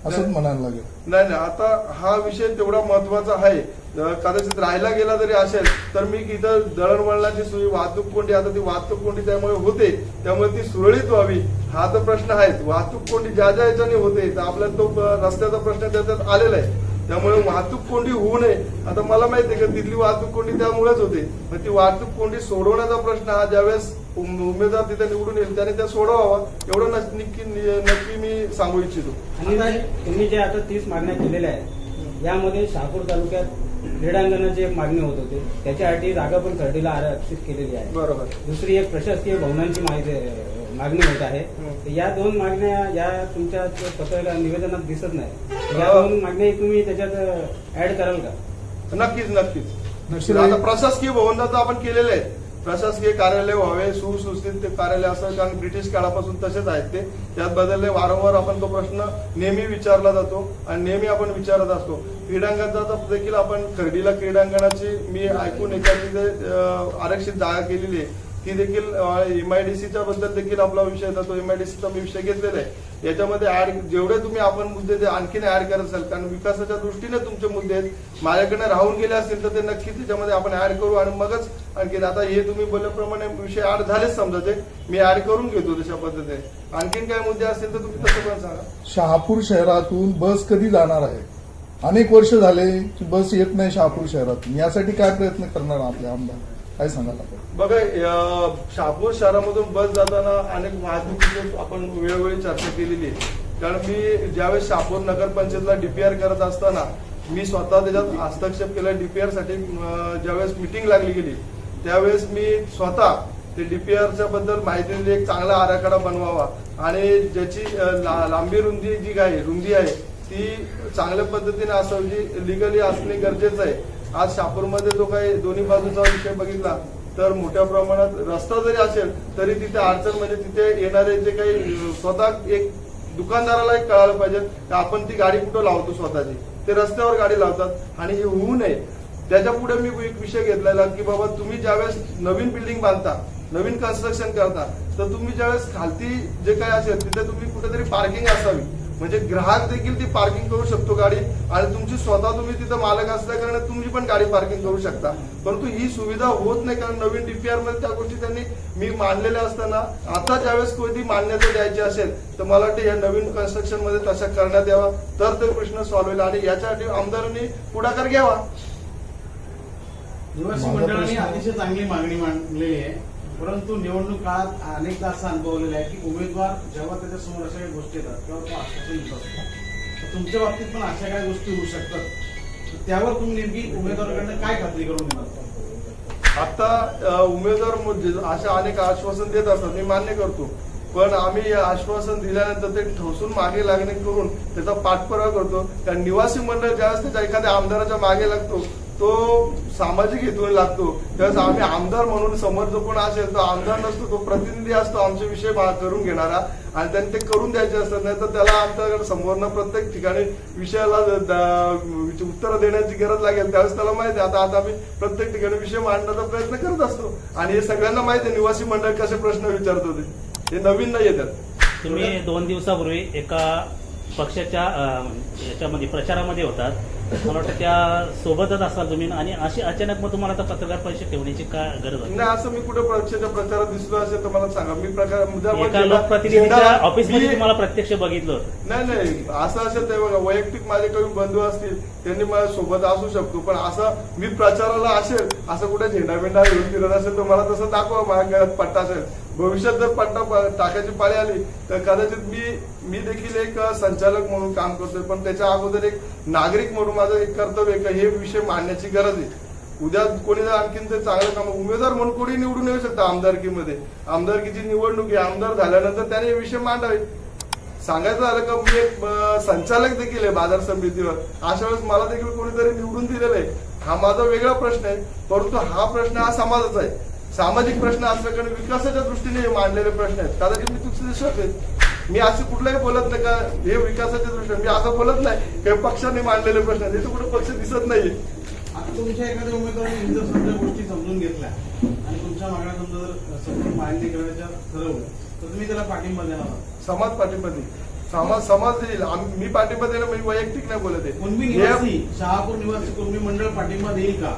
असंच म्हणायला लागेल. नाही, आता हा विषय तेवढा महत्वाचा आहे. कदाचित राहायला गेला जरी असेल तर मी इथं दळणवळणाची सोयी, वाहतूक कोंडी, आता ती वाहतूक कोंडी त्यामुळे होते, त्यामुळे ती सुरळीत व्हावी हा तर प्रश्न आहेच. वाहतूक कोंडी ज्या ज्या याच्याने होते तर आपल्याला तो रस्त्याचा प्रश्न त्याच्यात आलेला आहे. त्यामुळे वाहतूक कोंडी होऊ नये. आता मला माहिती आहे की तिथली वाहतूक कोंडी त्यामुळेच होते, पण ती वाहतूक कोंडी सोडवण्याचा प्रश्न हा ज्यावेळेस उमेदवार तिथे निवडून येईल त्याने त्या सोडवावा एवढं नक्की मी सांगू इच्छितो. आणि तुम्ही जे आता 30 मागण्या केलेल्या आहेत यामध्ये शहापूर तालुक्यात क्रीडांगणाची एक मागणी होत होती, त्याच्यासाठी जागा पण खर्डीला आरक्षित केलेली आहे. बरोबर. दुसरी एक प्रशासकीय भवनांची मागणी होत आहे. या 2 मागण्या या तुमच्या पत्रकार निवेदनात दिसत नाही. या 2 मागण्या तुम्ही त्याच्यात ऍड कराल का? नक्कीच. आता प्रशासकीय भवनाचं आपण केलेलं आहे. प्रशासकीय कार्यालय व्हावे, सुस्थितीत कार्यालय असं, कारण ब्रिटिश काळापासून तसेच आहेत ते. त्यात बदलले वारंवार आपण तो प्रश्न नेहमी विचारला जातो आणि नेहमी आपण विचारत असतो. क्रीडांगणाचा देखील आपण खर्डीला क्रीडांगणाची मी ऐकून एखादी आरक्षित जागा केलेली आहे ती देखील एमआयडीसीच्या बद्दल देखील आपला विषय येतो. तो एमआयडीसीचा मी विषय घेतलेला आहे. याच्यामध्ये ऍड जेवढे तुम्ही आपण मुद्दे ते आणखीन ऍड करत असाल, कारण विकासाच्या दृष्टीने तुमचे मुद्दे आहेत, माझ्याकडे राहून गेले असतील तर ते नक्कीच त्याच्यामध्ये आपण ऍड करू आणि मगच आणखीन. आता हे तुम्ही बोलल्याप्रमाणे विषय ऍड झालेच समजायचे, मी ऍड करून घेतो तशा पद्धतीने. आणखीन काय मुद्दे असतील तर तुम्ही तसं पण सांगा. शहापूर शहरातून बस कधी जाणार आहे? अनेक वर्ष झाले की बस येत नाही शहापूर शहरातून. यासाठी काय प्रयत्न करणार आपले आमदार, काय सांगाल आपण? बघा, शहापूर शहरामधून बस जाताना अनेक वाहतुकीची आपण वेळोवेळी चर्चा केलेली आहे. कारण मी ज्यावेळेस शहापूर नगरपंचायतला डीपीआर करत असताना मी स्वतः त्याच्यात हस्तक्षेप केला. डीपीआर साठी ज्यावेळेस मिटिंग लागली गेली त्यावेळेस मी स्वतः ते डीपीआरच्या बद्दल माहिती दिली, एक चांगला आराखडा बनवावा आणि ज्याची लांबी रुंदी जी रुंदी आहे ती चांगल्या पद्धतीने असावी, जी लिगली असणे गरजेचं आहे. आज शहापूरमध्ये जो काही दोन्ही बाजूचा विषय बघितला तर मोठ्या प्रमाणात रस्ता जरी असेल तरी तिथे अडचण, म्हणजे तिथे येणारे जे काही स्वतः एक दुकानदाराला एक कळायला पाहिजे की आपण ती गाडी कुठं लावतो स्वतःची, ते रस्त्यावर गाडी लावतात आणि हे होऊ नये. त्याच्या पुढे मी एक विषय घेतलेला की बाबा तुम्ही ज्यावेळेस नवीन बिल्डिंग बांधता, नवीन कन्स्ट्रक्शन करता, तर तुम्ही ज्यावेळेस खालती जे काही असेल तिथे तुम्ही कुठेतरी पार्किंग असावी, म्हणजे ग्राहक देखील ती पार्किंग करू शकतो गाडी आणि तुमची स्वतः तुम्ही तिथं मालक असल्या कारण तुम्ही पण गाडी पार्किंग करू शकता. परंतु ही सुविधा होत नाही, कारण नवीन डीपीआर मध्ये त्या गोष्टी त्यांनी मी मांडलेल्या असताना आता ज्यावेळेस कोणती मान्यता द्यायची असेल तर मला वाटतं या नवीन कन्स्ट्रक्शन मध्ये तशा करण्यात यावा तर ते प्रश्न सॉल्व्ह होईल आणि याच्यासाठी आमदारांनी पुढाकार घ्यावा. निवासी मंडळाने अतिशय चांगली मागणी मांडलेली आहे, परंतु निवडणूक काळात अनेकदा असं अनुभवलेलं आहे की उमेदवार जेव्हा त्याच्यासमोर अशा काही गोष्टी येतात तेव्हा तो आश्वासन देत असतो. तुमच्या बाबतीत पण अशा काही गोष्टी होऊ शकतात, त्यावर तुम्ही नेमकी उमेदवाराकडनं काय खात्री करून देणार? आता उमेदवार अशा अनेक आश्वासन देत असतात, मी मान्य करतो, पण आम्ही आश्वासन दिल्यानंतर ते ठोसून मागे लागणे करून त्याचा पाठपुरावा करतो. कारण निवासी मंडळ ज्यावेळेस त्याच्या एखाद्या आमदाराच्या मागे लागतो तो सामाजिक हेतून लागतो, त्यावेळेस आम्ही आमदार म्हणून समोर जो कोण असेल तो आमदार नसतो, तो प्रतिनिधी असतो आमचे विषय करून घेणारा आणि त्यांनी ते करून द्यायचे असतात. नाही तर त्याला आमच्याकडे समोरनं प्रत्येक ठिकाणी विषयाला उत्तर देण्याची गरज लागेल. त्यावेळेस त्याला माहिती आहे आता आम्ही प्रत्येक ठिकाणी विषय मांडण्याचा प्रयत्न करत असतो आणि हे सगळ्यांना माहिती आहे निवासी मंडळ कसे प्रश्न विचारत होते, हे नवीन नाही येतात. तुम्ही 2 दिवसापूर्वी एका पक्षाच्या याच्यामध्ये प्रचारामध्ये होतात, मला वाटतं त्या सोबतच असाल तुम्ही आणि अशी अचानक मग तुम्हाला आता पत्रकार परिषद ठेवण्याची काय गरज आहे? नाही, असं मी कुठे पक्षाच्या प्रचारात दिसलो असेल तर मला सांगा. मी एका लोकप्रतिनिधीच्या ऑफिसमध्ये तुम्हाला प्रत्यक्ष बघितलं होतं. नाही, असं असेल तर बघा, वैयक्तिक माझे काही बंधू असतील त्यांनी माझ्या सोबत असू शकतो, पण असं मी प्रचाराला असेल असं कुठे झेंडा बिंडा घेऊन फिरत असेल तर मला तसं दाखवा, माझ्या गळ्यात पट्टा असेल. भविष्यात जर पट्टा टाकायची पाळी आली तर कदाचित मी देखील एक संचालक म्हणून काम करतोय, पण त्याच्या अगोदर एक नागरिक म्हणून माझं एक कर्तव्य आहे हे विषय मांडण्याची गरज आहे. उद्या कोणी जर आणखीन ते चांगलं काम, उमेदवार म्हणून कोणी निवडून येऊ शकतं आमदारकीमध्ये, आमदारकीची निवडणूक आहे, आमदार झाल्यानंतर त्याने हे विषय मांडावे. सांगायचं झालं का मी एक संचालक देखील आहे बाजार समितीवर, अशा वेळेस मला देखील कोणीतरी निवडून दिलेलं आहे, हा माझा वेगळा प्रश्न आहे, परंतु हा प्रश्न हा समाजाचा आहे. सामाजिक प्रश्न असल्याकडे विकासाच्या दृष्टीने हे मांडलेले प्रश्न आहेत. कदाचित मी चुकीचे शकेल, मी असं कुठलाही बोलत नाही का हे विकासाच्या दृष्टीने, मी असं बोलत नाही की पक्षाने मांडलेले प्रश्न आहेत. इथे कुठे पक्ष दिसत नाहीये. आता तुमच्या एखाद्या उमेदवाराने जर समजा गोष्टी समजून घेतल्या आणि तुमच्या मागण्या समजा जर समजून मांडणी करण्याच्या ठरवलं तर तुम्ही त्याला पाठिंबा देणार आहात? समाज पाठिंबा देईल, समाज देईल. मी पाठिंबा देणं मी वैयक्तिक नाही बोलत कुणबी आहे. निवासी शहापूर निवासी कुणबी मंडळ पाठिंबा देईल का?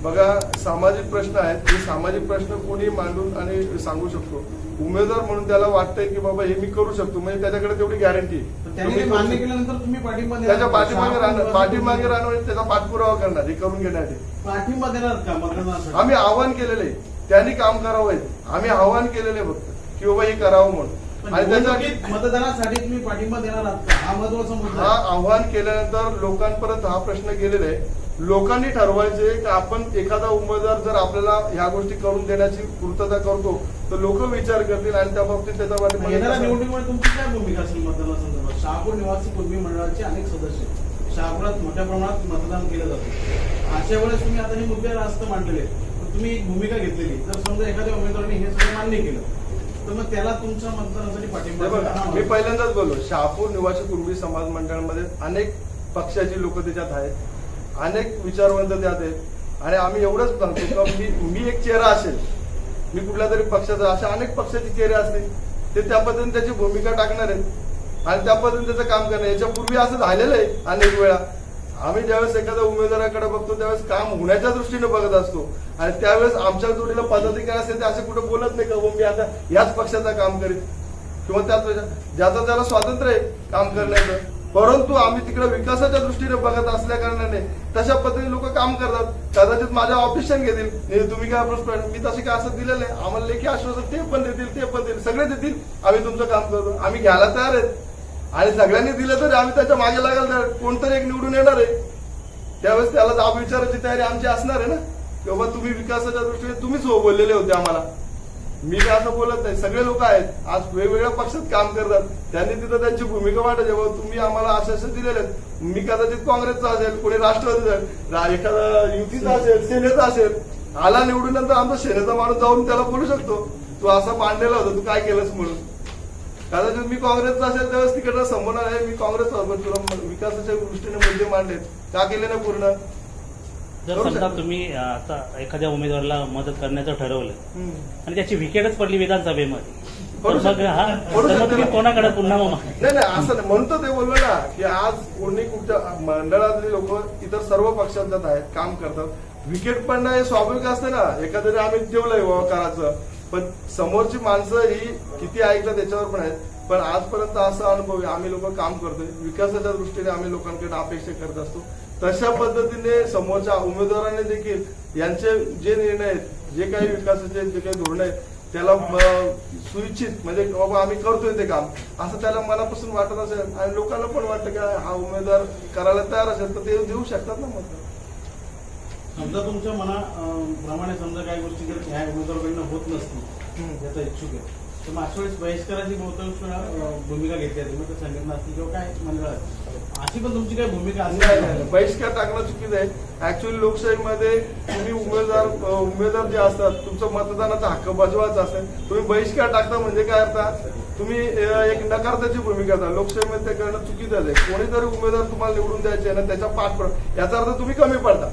बघा, सामाजिक प्रश्न आहेत, हे सामाजिक प्रश्न कोणी मांडून आणि सांगू शकतो. उमेदवार म्हणून त्याला वाटतंय की बाबा हे मी करू शकतो, म्हणजे त्याच्याकडे तेवढी गॅरंटी. तर त्याने ते मान्य केल्यानंतर तुम्ही पाठिंबा देणार त्याच्या का? पाठीमागे राहणार, शहापूर पाठीमागे निवासी राहणार, त्याचा पाठपुरावा करणार हे करून घेण्यासाठी. पाठिंबा देणार का मतदानासाठी? आम्ही आव्हान केलेले, त्यांनी काम करावं. आम्ही आव्हान केलेले फक्त की बाबा हे करावं म्हणून. पण आणि त्याच्या निवडणुकीत मतदानासाठी तुम्ही पाठिंबा देणार आहात का? हा महत्वाचा मुद्दा हा आहे. आव्हान केल्यानंतर लोकांपर्यंत हा प्रश्न गेलेला आहे. लोकांनी ठरवायचे की आपण एखादा उमेदवार जर आपल्याला ह्या गोष्टी करून देण्याची पूर्तता करतो तर लोक विचार करतील आणि त्या बाबतीत त्याचा मग येणाऱ्या पाठिंबा. निवडणुकीमध्ये तुमची काय भूमिका असेल मतदानासंदर्भात? शहापूर निवासी कुणबी मंडळाचे अनेक सदस्य आहेत. शहापुरात मोठ्या प्रमाणात मतदान केलं जातं. अशा वेळेस तुम्ही आता हे मुद्दे रास्त मांडलेले आहेत. तर तुम्ही एक भूमिका घेतलेली, जर समजा एखाद्या उमेदवाराने हे सगळं मान्य केलं तर मग त्याला तुमच्या मतदानासाठी पाठिंबा हे बघा, देणार मी आहात? पहिल्यांदाच बोललो, शहापूर निवासी कुणबी समाज मंडळामध्ये अनेक पक्षाची लोक त्याच्यात आहेत, अनेक विचारवंत त्यात आहेत. आणि आम्ही एवढंच सांगतो की मी एक चेहरा असेल, मी कुठल्या तरी पक्षाचा, अशा अनेक पक्षाचे चेहरे असतील, ते त्या पद्धतीने त्याची भूमिका टाकणार आहेत आणि त्या पद्धतीने त्याचं काम करणार. याच्यापूर्वी असं झालेलं आहे अनेक वेळा. आम्ही ज्यावेळेस एखाद्या उमेदवाराकडे बघतो त्यावेळेस काम होण्याच्या दृष्टीने बघत असतो आणि त्यावेळेस आमच्या जोडीला पदाधिकारी असेल ते असे कुठे बोलत नाही का मी आता याच पक्षाचं काम करीत किंवा त्याच ज्याचं त्याला स्वातंत्र्य आहे काम करण्याचं. परंतु आम्ही तिकडे विकासाच्या दृष्टीने बघत असल्या कारणाने तशा पद्धतीने लोक काम करतात. कदाचित माझ्या ऑब्जेक्शन घेतील, हे तुम्ही काय प्रश्न, मी तसे काय असं दिलेलं आहे, आम्हाला लेखी आश्वासन ते पण देतील, ते पण देतील, सगळे देतील, आम्ही तुमचं काम करतो, आम्ही घ्यायला तयार आहेत. आणि सगळ्यांनी दिलं तरी आम्ही त्याच्या मागे लागायला तयार. कोणतरी एक निवडून येणार आहे, त्यावेळेस त्याला जाब विचारायची तयारी आमची असणार आहे ना, की बाबा तुम्ही विकासाच्या दृष्टीने तुम्हीच हो बोललेले होते आम्हाला. मी काय असं बोलत नाही, सगळे लोक आहेत आज वेगवेगळ्या पक्षात काम करतात, त्यांनी तिथं त्यांची भूमिका वाटायची. बाबा तुम्ही आम्हाला असे दिलेले आहेत. मी कदाचित काँग्रेसचा असेल, कोणी राष्ट्रवादीचा, एखादा युतीचा असेल, सेनेचा असेल, आला निवडून नंतर आमचा सेनेचा माणूस जाऊन त्याला बोलू शकतो तू असा मांडलेला होता, तू काय केलंस म्हणून. कदाचित मी काँग्रेसचा असेल त्यावेळेस तिकडनं संबंध आहे, मी काँग्रेसचा पण तुला विकासाच्या दृष्टीने मुद्दे मांडलेत का केले ना पूर्ण. जर समजा तुम्ही आता एखाद्या उमेदवाराला मदत करण्याचं ठरवलं आणि त्याची विकेटच पडली विधानसभेमध्ये, तर मग तुम्ही कोणाकडे पुन्हा नाही असं नाही म्हणतो ते बोललो ना की आज कोणी कुठच्या मंडळातले लोक इतर सर्व पक्षांच्यात आहेत, काम करतात. विकेट पडणं हे स्वाभाविक असतं ना, एखाद्याने आम्ही ठेवलंय करायचं, पण समोरची माणसं ही किती ऐकतात त्याच्यावर पण आहेत. पण आजपर्यंत असा अनुभव आहे, आम्ही लोक काम करतोय, विकासाच्या दृष्टीने आम्ही लोकांकडे अपेक्षा करत असतो. तशा पद्धतीने समोरच्या उमेदवारांनी देखील यांचे जे निर्णय आहेत, जे काही विकासाचे जे काही धोरण आहेत त्याला सुइच्छित म्हणजे बाबा आम्ही करतोय ते काम असं त्याला मनापासून वाटत असेल आणि लोकांना पण वाटतं की हा उमेदवार करायला तयार असेल तर ते देऊ शकतात ना मत. समजा तुमच्या मनाप्रमाणे समजा काही गोष्टी जर ह्या उमेदवाराकडनं होत नसतील त्याचा इच्छुक आहे तर मागच्या वेळेस बहिष्काराची बहुतांश भूमिका घेतली आहे तुम्ही, संघटना असतील किंवा काय मंडळ असतील, अशी पण तुमची काही भूमिका नाही, बहिष्कार टाकणं चुकीचं आहे. ऍक्च्युअली लोकशाहीमध्ये तुम्ही उमेदवार जे असतात तुमचा मतदानाचा हक्क बजवायचा असेल, तुम्ही बहिष्कार टाकता म्हणजे काय अर्थ, तुम्ही एक नकारताची भूमिका करता. लोकशाहीमध्ये ते करणं चुकीचं आहे. कोणीतरी उमेदवार तुम्हाला निवडून द्यायचे ना त्याच्या पाठपुरावा, याचा अर्थ तुम्ही कमी पडता.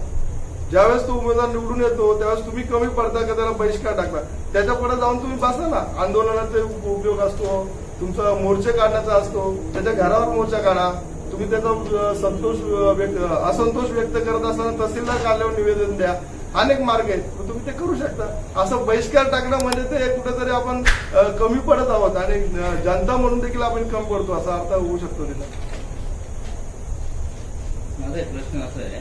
ज्यावेळेस तो उमेदवार निवडून येतो त्यावेळेस तुम्ही कमी पडता का त्याला बहिष्कार टाकला, त्याच्या पुढे जाऊन तुम्ही बसा ना. आंदोलनाचा उपयोग असतो, तुमचा मोर्चे काढण्याचा असतो, त्याच्या घरावर मोर्चा काढा. तुम्ही त्याचा असंतोष व्यक्त करत असताना तहसीलदार कार्यालयावर निवेदन द्या. अनेक मार्ग आहेत, तुम्ही ते करू शकता. असं बहिष्कार टाकणं म्हणजे ते कुठेतरी आपण कमी पडत आहोत आणि जनता म्हणून देखील आपण कमी पडतो असा अर्थ होऊ शकतो तिथं. माझा एक प्रश्न असा आहे,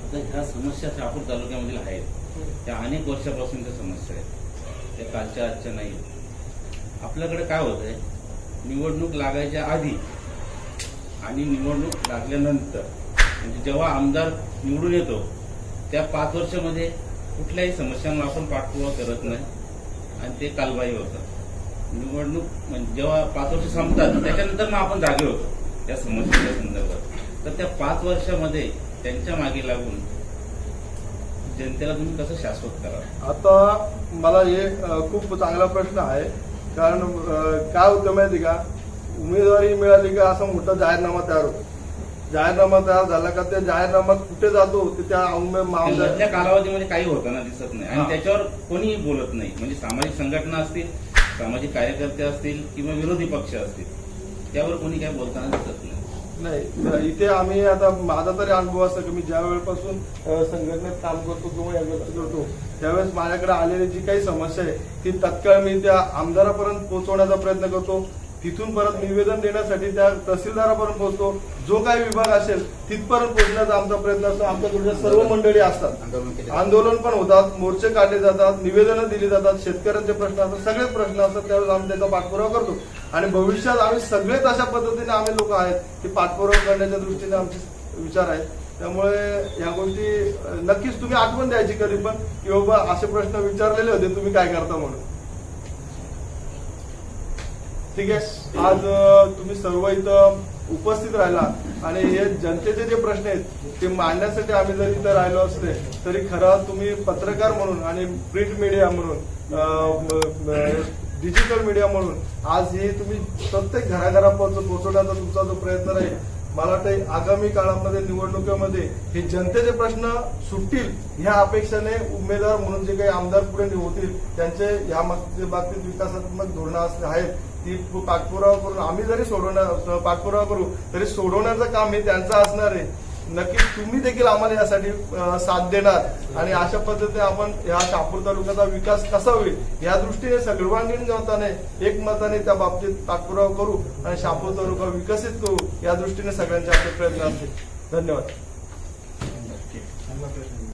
आता ह्या समस्या शहापूर तालुक्यामधील आहेत, त्या अनेक वर्षापासूनच्या समस्या आहेत, त्या कालच्या आजच्या नाही. आपल्याकडे काय होत आहे, निवडणूक लागायच्या आधी आणि निवडणूक लागल्यानंतर म्हणजे जेव्हा आमदार निवडून येतो त्या 5 वर्षामध्ये कुठल्याही समस्यांना आपण पाठपुरावा करत नाही आणि ते कालबाह्य होतात. निवडणूक म्हणजे जेव्हा 5 वर्ष संपतात त्याच्यानंतर मग आपण जागे होतो त्या समस्येच्या संदर्भात. तर त्या 5 वर्षामध्ये त्यांच्या मागे लागून जनतेला तुम्ही कसं शाश्वत करा? आता मला हे खूप चांगला प्रश्न आहे. कारण काय होतं माहिती का, उमेदवारी मिळाली का असा मोठा जाहीरनामा तयार होतो. जाहीरनामा तयार झाला का त्या जाहीरनामा कुठे जातो ते त्या मधल्या कालावधीमध्ये काही होताना दिसत नाही हा. आणि त्याच्यावर कोणीही बोलत नाही. म्हणजे सामाजिक संघटना असतील, सामाजिक कार्यकर्ते असतील किंवा विरोधी पक्ष असतील, त्यावर कोणी काही बोलताना दिसत नाही. नाही. इथे आम्ही आता माझा तरी अनुभव असतो की मी ज्या वेळेपासून संघटनेत काम करतो किंवा या गोष्टी करतो त्यावेळेस माझ्याकडे आलेली जी काही समस्या आहे ती तत्काळ मी त्या आमदारापर्यंत पोहोचवण्याचा प्रयत्न करतो. तिथून परत निवेदन देण्यासाठी त्या तहसीलदारापर्यंत पोहोचतो. जो काही विभाग असेल तिथपर्यंत पोहोचण्याचा आमचा प्रयत्न असतो. आमच्याकडे सर्व मंडळी असतात, आंदोलन पण होतात, मोर्चे काढले जातात, निवेदनं दिली जातात, शेतकऱ्यांचे प्रश्न असतात, सगळेच प्रश्न असतात. त्यावेळेस आम्ही त्याचा पाठपुरावा करतो आणि भविष्यात आम्ही सगळेच अशा पद्धतीने आम्ही लोक आहेत की पाठपुरावा करण्याच्या दृष्टीने आमचे विचार आहेत. त्यामुळे या गोष्टी नक्कीच तुम्ही आठवण द्यायची कधी पण की बाबा असे प्रश्न विचारलेले होते, तुम्ही काय करता म्हणून. ठीक आहे. आज तुम्ही सर्व इथं उपस्थित राहिला आणि हे जनतेचे जे प्रश्न आहेत ते मांडण्यासाठी आम्ही जर इथं राहिलो असते तरी खरं तुम्ही पत्रकार म्हणून आणि प्रिंट मीडिया म्हणून डिजिटल मीडिया म्हणून आज हे तुम्ही प्रत्येक घराघरापर्यंत पोहोचवण्याचा तुमचा जो प्रयत्न राहील, मला वाटतं आगामी काळामध्ये निवडणुकीमध्ये हे जनतेचे प्रश्न सुटतील ह्या अपेक्षाने उमेदवार म्हणून जे काही आमदार पुढे होतील त्यांचे ह्या बाबतीत विकासात्मक धोरणं आहेत ती पाठपुरावा करून आम्ही जरी पाठपुरावा करू तरी सोडवण्याचं काम हे त्यांचं असणार आहे. नक्कीच तुम्ही देखील आम्हाला यासाठी साथ देणार आणि अशा पद्धतीने आपण या शहापूर तालुक्याचा विकास कसा होईल या दृष्टीने सर्वांगीण जनताने एकमताने त्या बाबतीत पाठपुरावा करू आणि शहापूर तालुका विकसित करू या दृष्टीने सगळ्यांचे आपले प्रयत्न असतील. धन्यवाद.